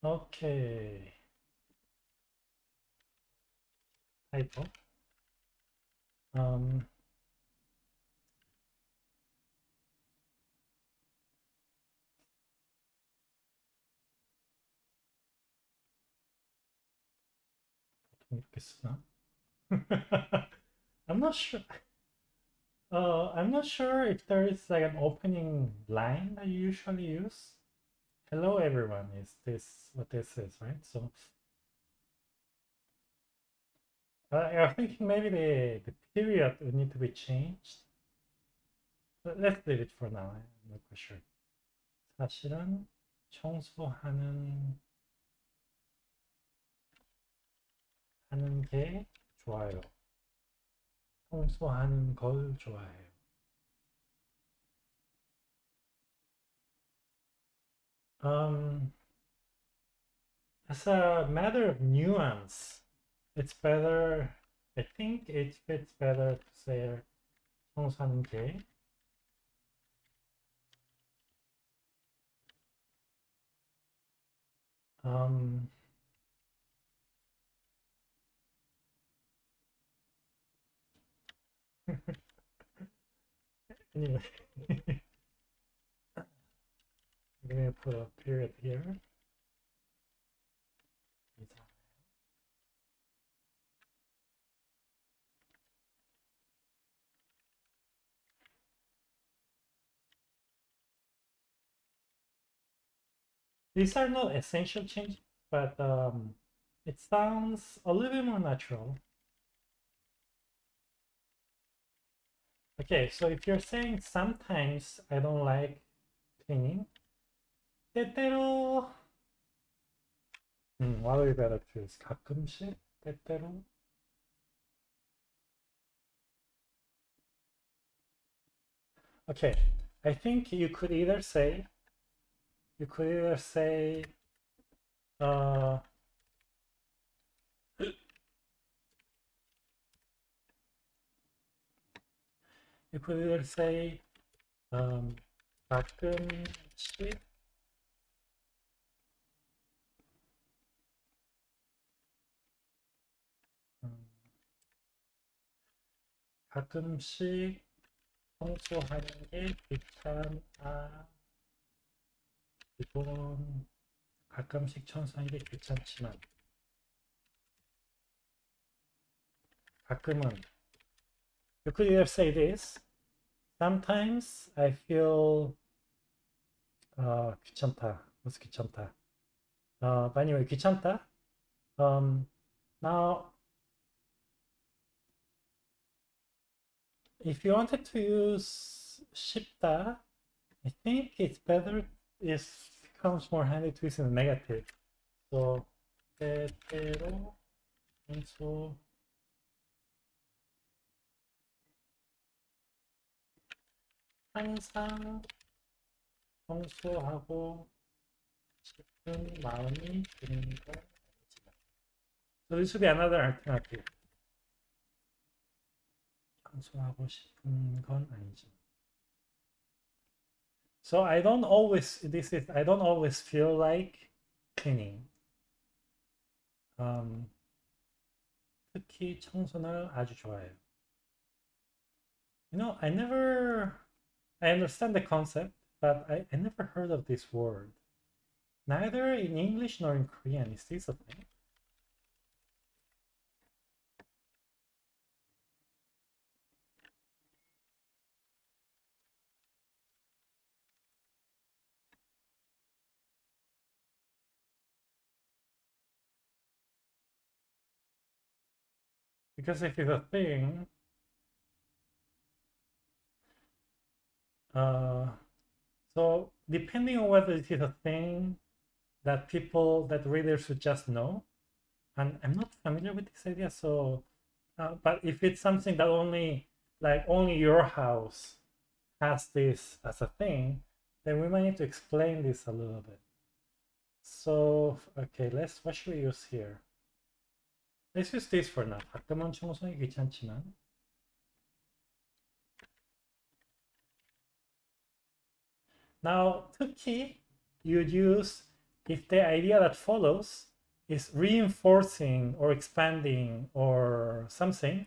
Okay. Typo. Um, 이렇게 쓰나? I'm not sure. I'm not sure if there is like an opening line that you usually use. Hello, everyone. Is this what this is, right? So I'm thinking maybe the period would need to be changed. But let's leave it for now. I'm not quite sure. 사실은 청소하는 하는 게 좋아요. 청소하는 걸 좋아해요. Um, as a matter of nuance, it's better. I think it fits better to say 청소하는 게. Um, anyway, I'm gonna put a period here. These are not essential changes, but it sounds a little bit more natural. Okay, so if you're saying sometimes I don't like cleaning, 때때로, what would be better to use? 가끔씩, 때때로. Okay, I think you could either say, uh, you could either say, 가끔씩, 음, 가끔씩 청소하는 게 귀찮아. 이건 가끔씩 청소하는 게 귀찮지만, 가끔은. You could either say this. Sometimes I feel 귀찮다. 무슨 귀찮다. But anyway, 귀찮다. Now, if you wanted to use 쉽다, I think it's better if it comes more handy to use in the negative. So, 때때로 청소 항상 청소하고 싶은 마음이 드는 건 아니지만. So this would be another alternative. 청소하고 싶은 건 아니지만. So I don't always feel like cleaning. 특히 청소를 아주 좋아해요. You know, I understand the concept, but I never heard of this word. Neither in English nor in Korean. Is this a thing? Because if it's a thing, uh, so depending on whether it is a thing that readers should just know, and I'm not familiar with this idea, so, but if it's something that only your house has this as a thing, then we might need to explain this a little bit. So, okay, what should we use here? Let's use this for now. 가끔은 청소하기 귀찮지만. Now, 특히, you'd use if the idea that follows is reinforcing or expanding or something,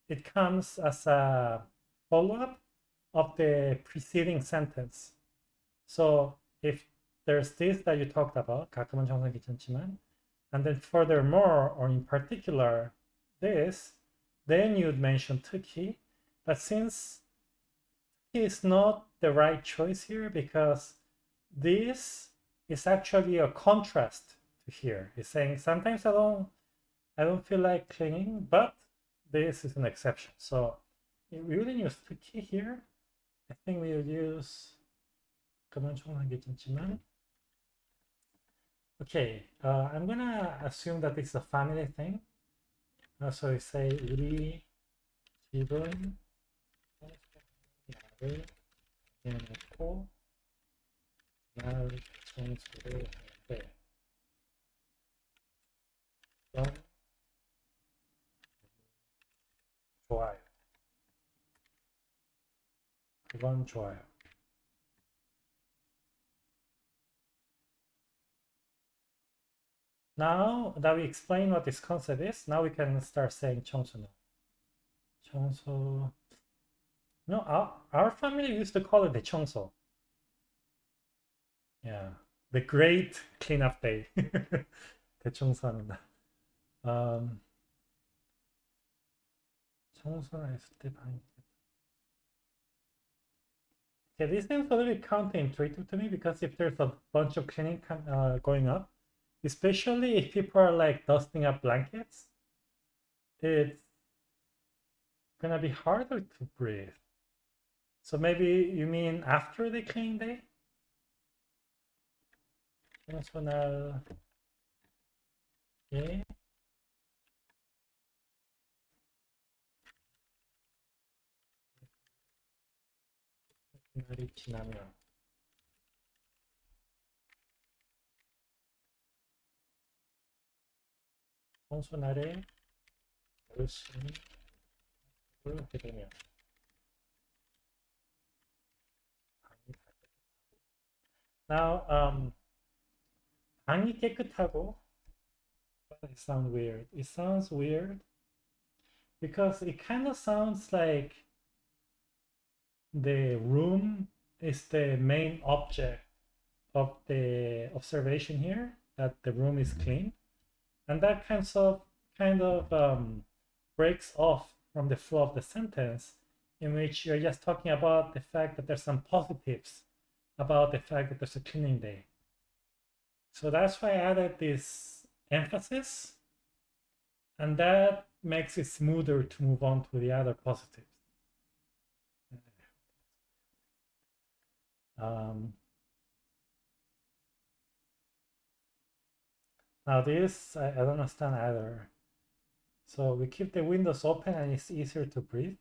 it comes as a follow-up of the preceding sentence. So if there's this that you talked about, 가끔은 정상 귀찮지만, and then furthermore, or in particular, this, then you'd mention 특히. But since 특히 is not the right choice here, because this is actually a contrast to here. It's saying sometimes I don't feel like cleaning, but this is an exception. So we wouldn't use 특히 here. I think we will use 그만 총상 괜찮지만. Okay, I'm gonna assume that it's a family thing. So we say 우리 집은 나를 해놓고 날 청소를 하는데 그건 좋아요. 그건 좋아요. Now that we explain what this concept is, now we can start saying 청소는. 청소. No, our family used to call it 대청소. Yeah, the great cleanup day. 대청소합니다. 청소나 했을 때 방이. Yeah, this seems a little bit counterintuitive to me because if there's a bunch of cleaning going up, especially if people are like dusting up blankets, it's gonna be harder to breathe. So maybe you mean after the cleaning day? 청소날 예. 날이 지나면 청소날에 열심히 해두면 Now, 방이 깨끗하고 it sounds weird. It sounds weird because it kind of sounds like the room is the main object of the observation here, that the room is clean, and that kind of breaks off from the flow of the sentence, in which you're just talking about the fact that there's some positives about the fact that there's a cleaning day. So that's why I added this emphasis, and that makes it smoother to move on to the other positives. Now this, I don't understand either. So we keep the windows open and it's easier to breathe.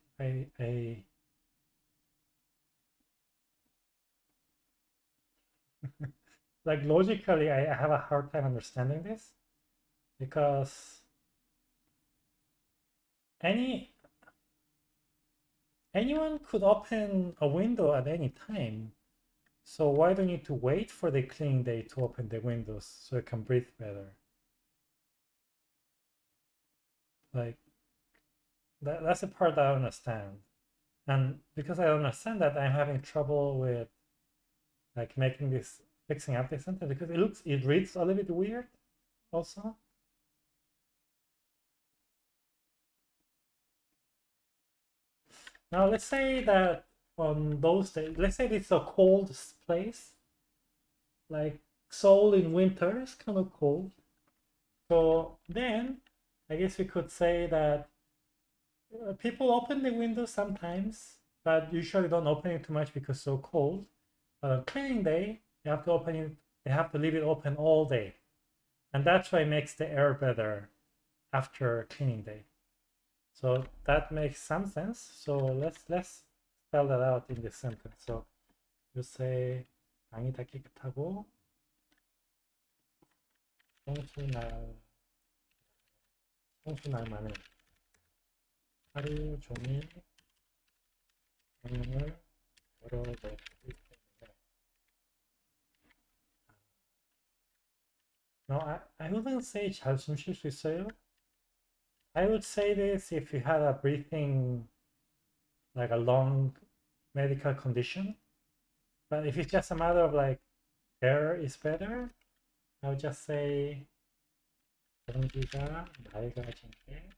Like logically, I have a hard time understanding this because anyone could open a window at any time. So why do you need to wait for the cleaning day to open the windows so you can breathe better? Like that's the part that I don't understand. And because I don't understand that, I'm having trouble with like fixing up this sentence because it reads a little bit weird also. Now let's say that on those days, let's say it's a cold place, like Seoul in winter is kind of cold. So then I guess we could say that people open the windows sometimes, but usually don't open it too much because it's so cold. But on cleaning day, they have to open it, they have to leave it open all day. And that's why it makes the air better after cleaning day. So that makes some sense. So let's spell that out in this sentence. So you say 방이 다 깨끗하고 청소날만은 하루 종일 방을 열어놓기 때문에 No, I wouldn't say 잘 숨 쉴 수 있어요. I would say this if you had a breathing, like a long medical condition. But if it's just a matter of like air is better, I would just say 공기가 맑아진 게.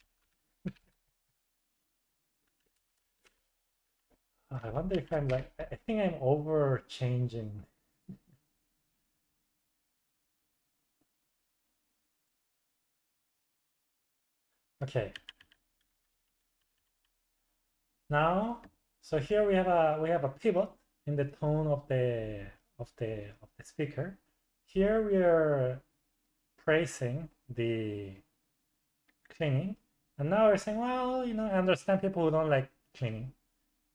I wonder if I'm like, I think I'm over changing. Okay. Now, so here we have a pivot in the tone of the speaker. Here we are praising the cleaning, and now we're saying, well, you know, I understand people who don't like cleaning.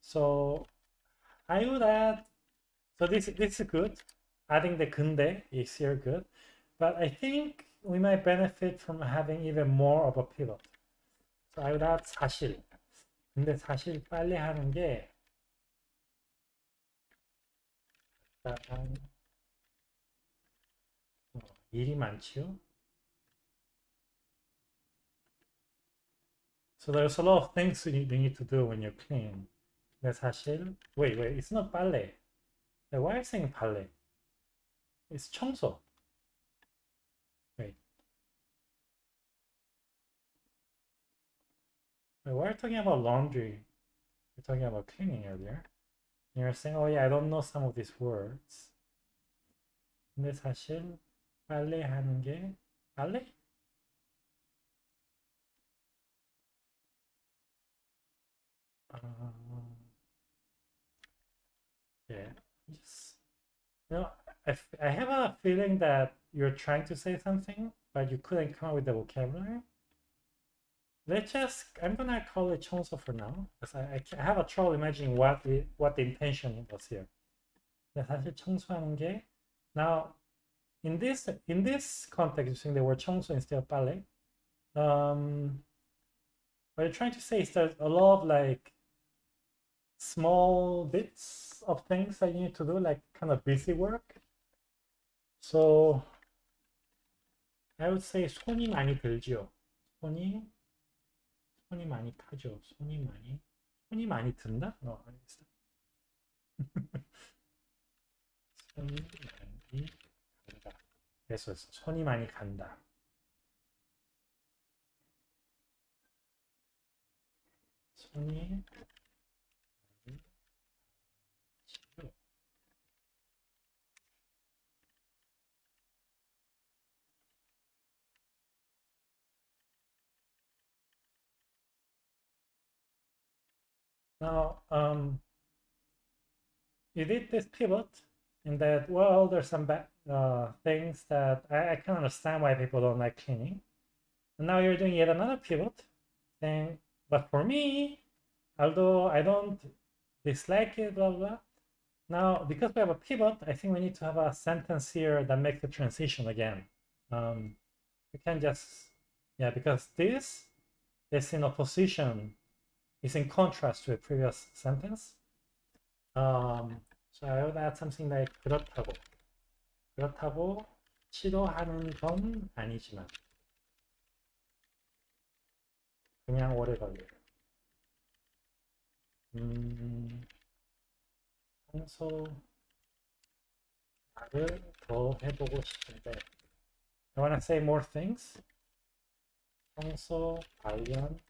So I would add, so this is good. Adding the 근데 is here good, but I think we might benefit from having even more of a pivot. So I would add 사실. 근데 사실 빨리 하는 게 일단 일이 많지요. So there's a lot of things you need to do when you clean. 근데 사실 wait, it's not 빨래. Why are you saying 빨래? It's 청소. Wait. Why are you talking about laundry? You're talking about cleaning earlier. And you're saying, oh yeah, I don't know some of these words. 근데 사실 빨래 하는 게 빨래? Yeah. Just, you know, I have a feeling that you're trying to say something, but you couldn't come up with the vocabulary. Let's just, I'm gonna call it 청소 for now, because I have a trouble imagining what the intention was here. 근데 사실 청소하는 게, now, in this context, using the word 청소 instead of 빨래, what you're trying to say is there's a lot of like small bits of things that you need to do, like kind of busy work. So I would say 손이 많이 들지요. 손이 많이 타죠. 손이 많이 든다? No, 손이 많이 간다. 그래서 손이 많이 간다. 손이 많이 지요. Now, you did this pivot in that, well, there's some things that I can understand why people don't like cleaning. And now you're doing yet another pivot saying, but for me, although I don't dislike it, blah, blah. Now, because we have a pivot, I think we need to have a sentence here that makes the transition again. We can just, yeah, because this is in opposition, is in contrast to a previous sentence. So I would add something like 그렇다고 치료하는 건 아니지만 그냥 오래 걸려요. 청소 말을 더 해보고 싶은데 I want to say more things. 청소 관련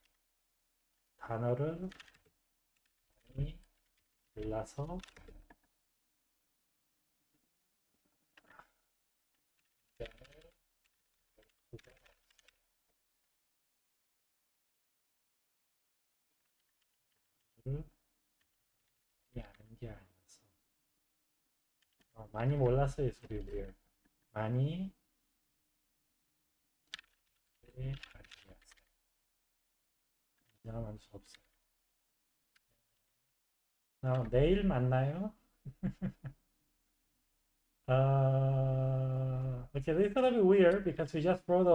단어를 많이 몰라서 많이 아는 게 아니어서 많이 몰라서 is be weird. 많이 아니었어요. 인정할 수 없어요. 내일 만나요. Okay, this is gonna be weird because we just wrote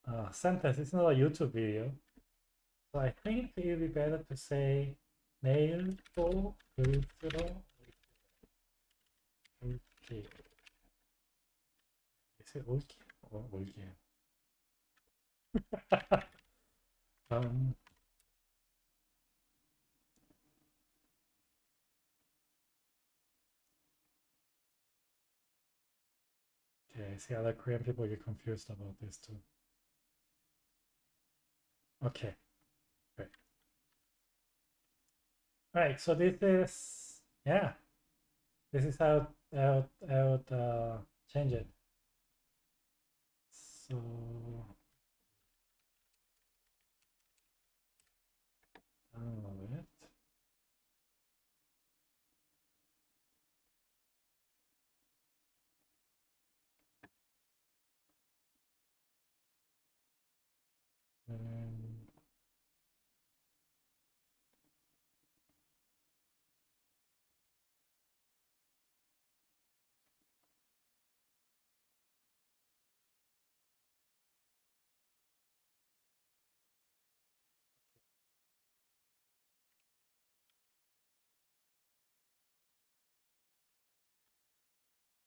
a sentence. It's not a YouTube video. So I think it would be better to say 내일 또 글 쓰러 올게요. Is it Ulgi or Ulgi? um, okay, see, other Korean people get confused about this too. Okay, great. All right, so this is, yeah, this is how I would change it. So download it. And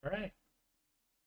all right.